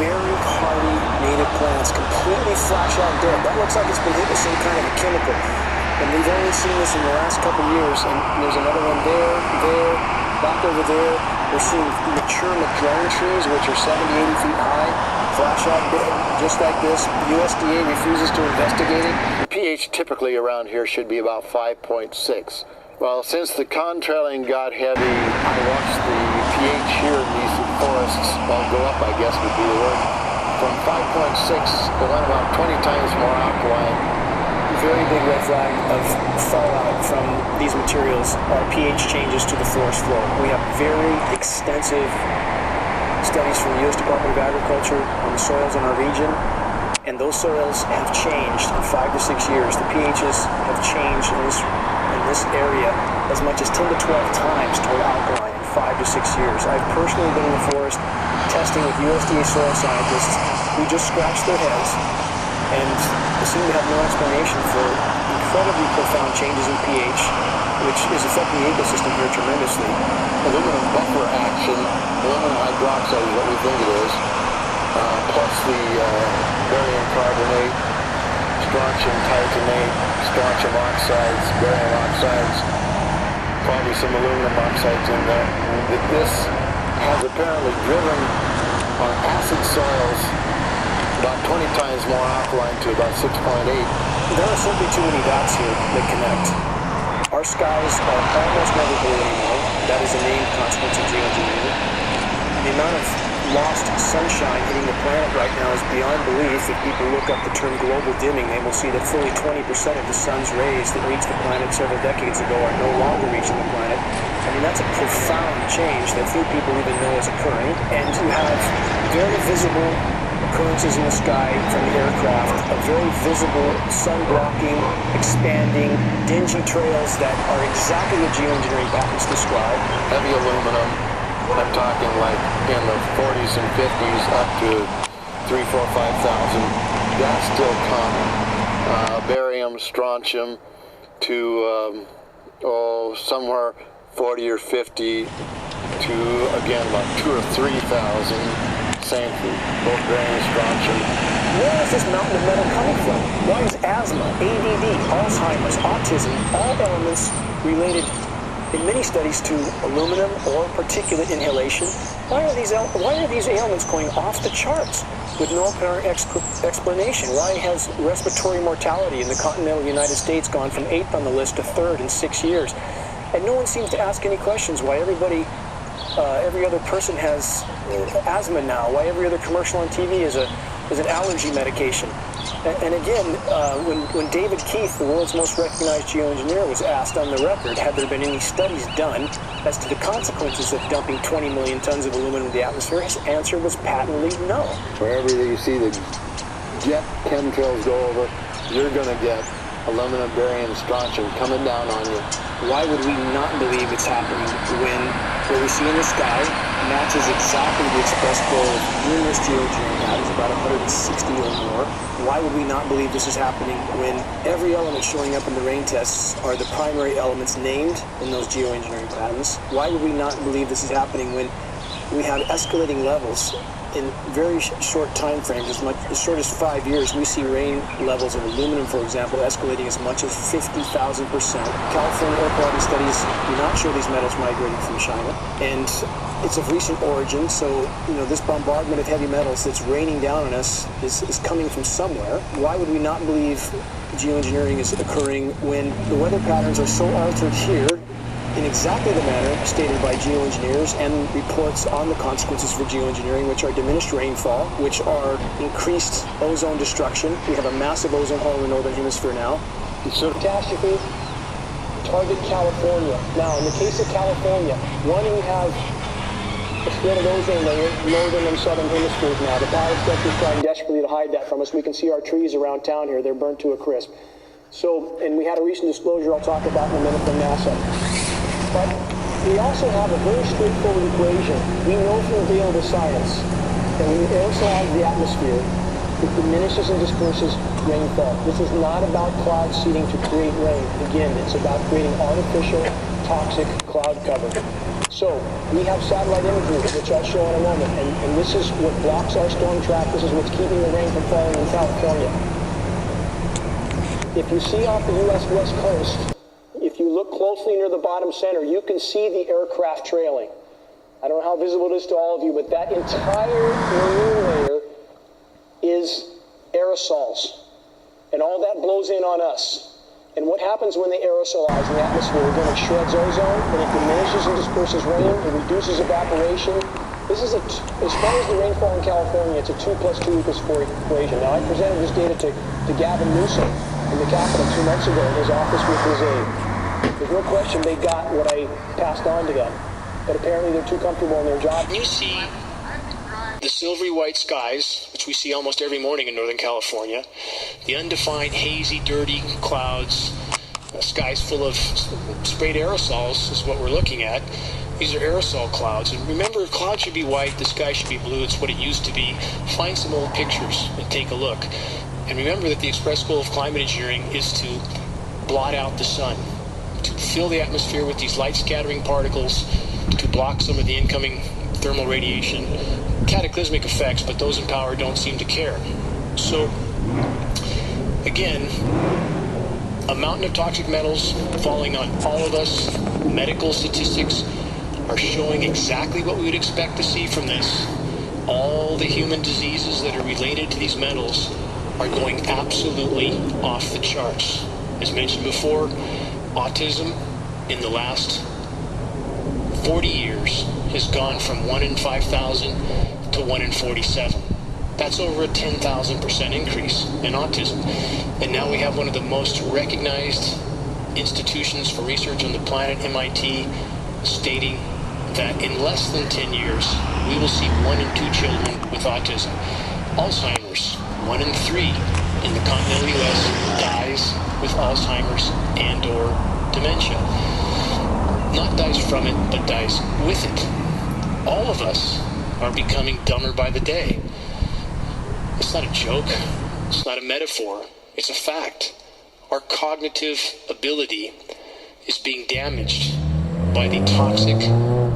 very hardy native plants, completely flash out dead. That looks like it's been hit with some kind of a chemical. And we've only seen this in the last couple of years, and there's another one there, back over there. We're seeing mature madrone trees, which are 70, 80 feet high, flash out dead, just like this. USDA refuses to investigate it. The pH typically around here should be about 5.6. Well, since the contrailing got heavy, I watched the pH here in these forests, well, go up, I guess would be the word. From 5.6, it went about 20 times more alkaline. Very big red flag of fallout from these materials are pH changes to the forest floor. We have very extensive studies from the U.S. Department of Agriculture on the soils in our region, and those soils have changed in 5 to 6 years. The pHs have changed in this area as much as 10 to 12 times toward alkaline in 5 to 6 years. I've personally been in the forest testing with USDA soil scientists who just scratch their heads and seem to have no explanation for incredibly profound changes in pH, which is affecting the ecosystem here tremendously. Aluminum buffer action, aluminum hydroxide is what we think it is, plus the barium carbonate, strontium titanate, strontium oxides, barium oxides, probably some aluminum oxides in there. This has apparently driven on acid soils about 20 times more alkaline to about 6.8. There are simply too many dots here that connect. Our skies are almost never blue anymore. That is a named consequence of geoengineering. The amount of lost sunshine hitting the planet right now is beyond belief. If people look up the term global dimming, they will see that fully 20% of the sun's rays that reached the planet several decades ago are no longer reaching the planet. I mean, that's a profound change that few people even know is occurring. And you have very visible occurrences in the sky from the aircraft, a very visible sun-blocking, expanding, dingy trails that are exactly what geoengineering patents describe. Heavy aluminum, I'm talking like in the 40s and 50s up to 3, 4, 5,000. That's still common. Barium, strontium to somewhere 40 or 50 to again about 2 or 3,000. Same for both barium and strontium. Where is this mountain of metal coming from? Why is asthma, ADD, Alzheimer's, autism, all elements related in many studies to aluminum or particulate inhalation? Why are these ailments going off the charts with no apparent explanation? Why has respiratory mortality in the continental United States gone from 8th on the list to 3rd in 6 years? And no one seems to ask any questions why every other person has asthma now, why every other commercial on TV is an allergy medication. And again, when David Keith, the world's most recognized geoengineer, was asked on the record, had there been any studies done as to the consequences of dumping 20 million tons of aluminum into the atmosphere, his answer was patently no. Wherever you see the jet chemtrails go over, you're going to get aluminum, barium, strontium coming down on you. Why would we not believe it's happening when what we see in the sky matches exactly the express goal of numerous geoengineering patents, about 160 or more? Why would we not believe this is happening when every element showing up in the rain tests are the primary elements named in those geoengineering patents? Why would we not believe this is happening when we have escalating levels in very short time frames, as short as 5 years? We see rain levels of aluminum, for example, escalating as much as 50,000%. California air quality studies do not show these metals migrating from China, and it's of recent origin, so this bombardment of heavy metals that's raining down on us is coming from somewhere. Why would we not believe geoengineering is occurring when the weather patterns are so altered here in exactly the manner stated by geoengineers and reports on the consequences for geoengineering, which are diminished rainfall, which are increased ozone destruction? We have a massive ozone hole in the northern hemisphere now. So catastrophe, target California. Now, in the case of California, we have a shredded ozone layer, northern and southern hemispheres now. The power sector is trying desperately to hide that from us. We can see our trees around town here. They're burnt to a crisp. So, and we had a recent disclosure I'll talk about in a minute from NASA. But we also have a very straightforward equation. We know from available science that when the aerosol out of the atmosphere, it diminishes and disperses rainfall. This is not about cloud seeding to create rain. Again, it's about creating artificial, toxic cloud cover. So we have satellite imagery, which I'll show in a moment, and this is what blocks our storm track. This is what's keeping the rain from falling in California. If you see off the U.S. West Coast, if you look closely near the bottom center, you can see the aircraft trailing. I don't know how visible it is to all of you, but that entire marine layer is aerosols, and all that blows in on us. And what happens when they aerosolize in the atmosphere? Again, it shreds ozone, and it diminishes and disperses rain, it reduces evaporation. This is as far as the rainfall in California, it's a 2 + 2 = 4 equation. Now, I presented this data to Gavin Newsom in the Capitol 2 months ago in his office with his aide. There's no question they got what I passed on to them, but apparently they're too comfortable in their job. You see the silvery white skies, which we see almost every morning in Northern California, the undefined, hazy, dirty clouds, skies full of sprayed aerosols is what we're looking at. These are aerosol clouds. And remember, clouds should be white, the sky should be blue. It's what it used to be. Find some old pictures and take a look. And remember that the express goal of climate engineering is to blot out the sun, to fill the atmosphere with these light-scattering particles, to block some of the incoming thermal radiation. Cataclysmic effects, but those in power don't seem to care. So, again, a mountain of toxic metals falling on all of us. Medical statistics are showing exactly what we would expect to see from this. All the human diseases that are related to these metals are going absolutely off the charts. As mentioned before, autism in the last 40 years has gone from 1 in 5,000 to 1 in 47. That's over a 10,000% increase in autism. And now we have one of the most recognized institutions for research on the planet, MIT, stating that in less than 10 years, we will see 1 in 2 children with autism. Alzheimer's, 1 in 3 in the continental US dies with Alzheimer's and/or dementia. Not dies from it, but dies with it. All of us are becoming dumber by the day. It's not a joke. It's not a metaphor. It's a fact. Our cognitive ability is being damaged by the toxic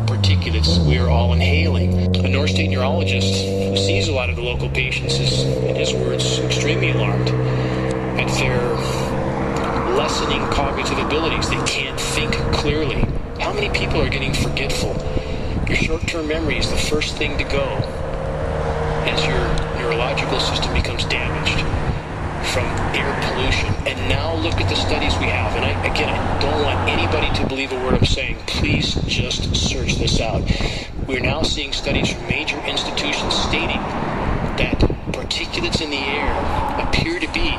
particulates we are all inhaling. A North State neurologist who sees a lot of the local patients is, in his words, extremely alarmed at their lessening cognitive abilities. They can't think clearly. How many people are getting forgetful? Your short-term memory is the first thing to go as your neurological system becomes damaged from air pollution. And now look at the studies we have. And I don't want anybody to believe a word I'm saying. Please just search this out. We're now seeing studies from major institutions stating that particulates in the air appear to be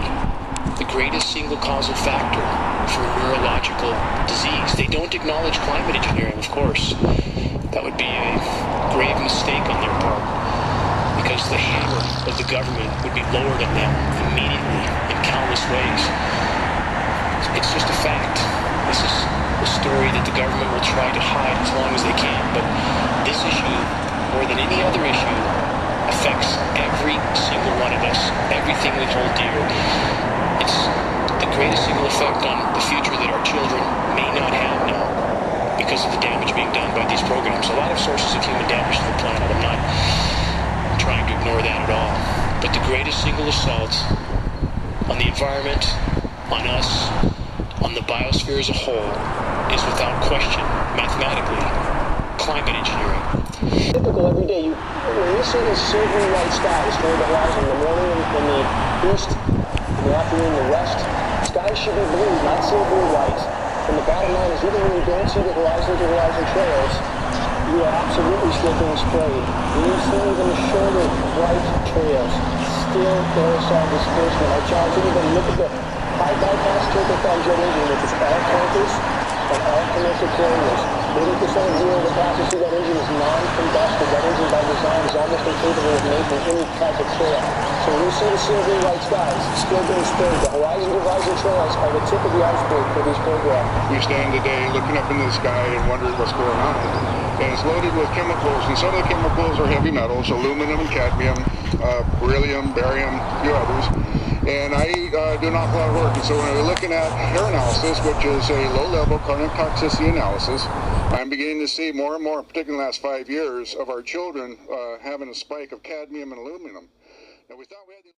the greatest single causal factor for neurological disease. They don't acknowledge climate engineering, of course. That would be a grave mistake on their part, because the hammer of the government would be lowered on them immediately in countless ways. It's just a fact. This is a story that the government will try to hide as long as they can, but this issue, more than any other issue, affects every single one of us, everything we hold dear. It's the greatest single effect on the future that our children may not have now because of the damage being done by these programs. A lot of sources of human damage to the planet. I'm not trying to ignore that at all. But the greatest single assault on the environment, on us, on the biosphere as a whole, is without question, mathematically, climate engineering. Typical every day, when you see these silvery white skies toward the horizon in the morning in the east, in the afternoon in the west, skies should be blue, not silvery white. And the bottom line is, even when you don't see the horizon-to-horizon trails, you are absolutely still being sprayed. When you see even the shorter bright trails, still aerosol displacement. I challenge anybody, look at the high bypass turbofan jet engine, which is all tankers and all commercial carriers. 80% of zero that passes through that engine is non-combusted. That engine by design is almost incapable of making any type of trail. So when you see the silvery white skies still being sprayed, the horizon-to-horizon trails are the tip of the iceberg for these programs. We stand today looking up into the sky and wondering what's going on. And it's loaded with chemicals, and some of the chemicals are heavy metals, aluminum and cadmium, beryllium, barium, a few others. And I do an awful lot of work. And so when we're looking at hair analysis, which is a low-level cardiac toxicity analysis, I'm beginning to see more and more, particularly in the last 5 years, of our children having a spike of cadmium and aluminum. Now, we thought we had